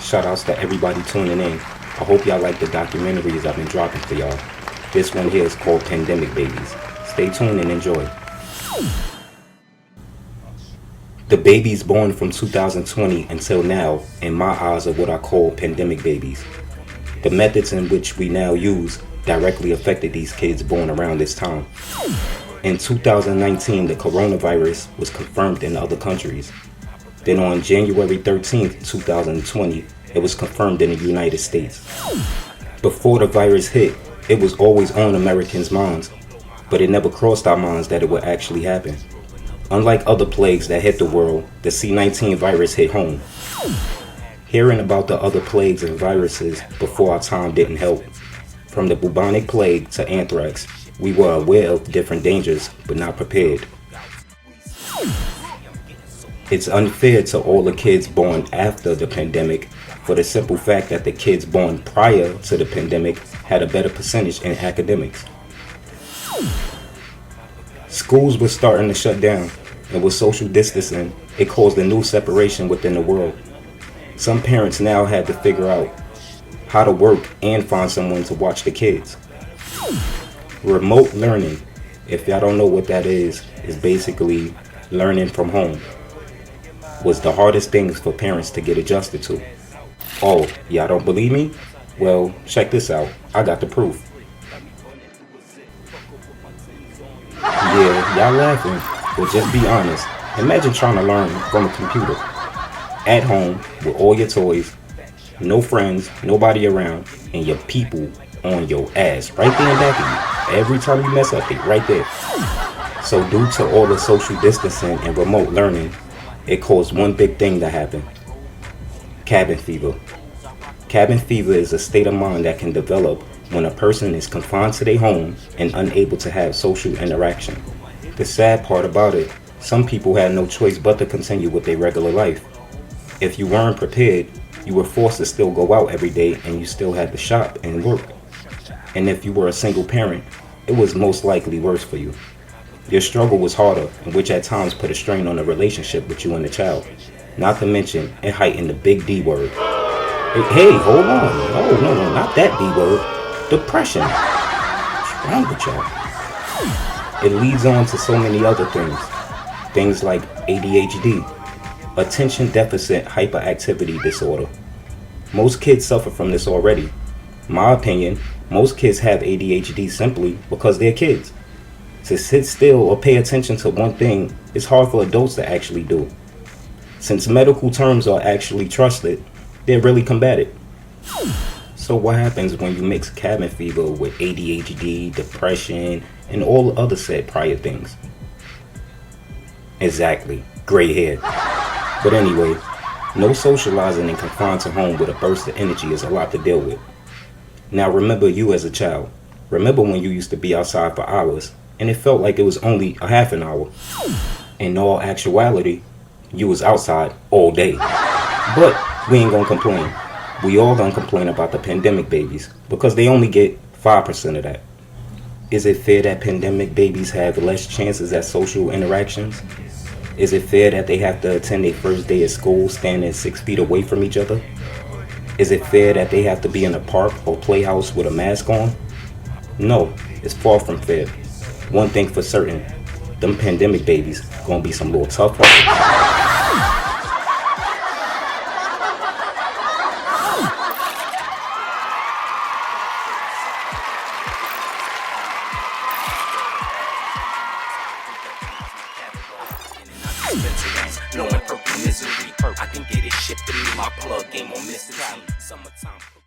Shout outs to everybody tuning in. I hope y'all like the documentaries I've been dropping for y'all. This one here is called Pandemic Babies. Stay tuned and enjoy. The babies born from 2020 until now, in my eyes, are what I call pandemic babies. The methods in which we now use directly affected these kids born around this time. In 2019, the coronavirus was confirmed in other countries. Then on January 13th, 2020, it was confirmed in the United States. Before the virus hit, it was always on Americans' minds, but it never crossed our minds that it would actually happen. Unlike other plagues that hit the world, the C-19 virus hit home. Hearing about the other plagues and viruses before our time didn't help. From the bubonic plague to anthrax, we were aware of different dangers, but not prepared. It's unfair to all the kids born after the pandemic for the simple fact that the kids born prior to the pandemic had a better percentage in academics. Schools were starting to shut down, and with social distancing, it caused a new separation within the world. Some parents now had to figure out how to work and find someone to watch the kids. Remote learning, if y'all don't know what that is basically learning from home, was the hardest things for parents to get adjusted to. Oh, y'all don't believe me? Well, check this out. I got the proof. Yeah, y'all laughing, but just be honest. Imagine trying to learn from a computer. At home, with all your toys, no friends, nobody around, and your people on your ass, right there in back of you. Every time you mess up, they right there. So due to all the social distancing and remote learning, it caused one big thing to happen. Cabin fever. Cabin fever is a state of mind that can develop when a person is confined to their home and unable to have social interaction. The sad part about it, some people had no choice but to continue with their regular life. If you weren't prepared, you were forced to still go out every day and you still had to shop and work. And if you were a single parent, it was most likely worse for you. Your struggle was harder, and which at times put a strain on the relationship with you and the child. Not to mention, it heightened the big D word. Hey, hold on. No, not that D word. Depression. What's wrong with y'all? It leads on to so many other things. Things like ADHD, attention deficit hyperactivity disorder. Most kids suffer from this already. My opinion, most kids have ADHD simply because they're kids. To sit still or pay attention to one thing is hard for adults to actually do. Since medical terms are actually trusted, they're really combated. So what happens when you mix cabin fever with ADHD, depression, and all the other said prior things? Exactly, gray hair. But anyway, no socializing and confined to home with a burst of energy is a lot to deal with. Now remember you as a child. Remember when you used to be outside for hours and it felt like it was only a half an hour. In all actuality, you was outside all day. But we ain't gonna complain. We all gonna complain about the pandemic babies because they only get 5% of that. Is it fair that pandemic babies have less chances at social interactions? Is it fair that they have to attend their first day of school standing 6 feet away from each other? Is it fair that they have to be in a park or playhouse with a mask on? No, it's far from fair. One thing for certain, them pandemic babies gonna be some little tough ones. Knowing purple misery, I can get it shipped to me. My plug game on mystery. Summertime.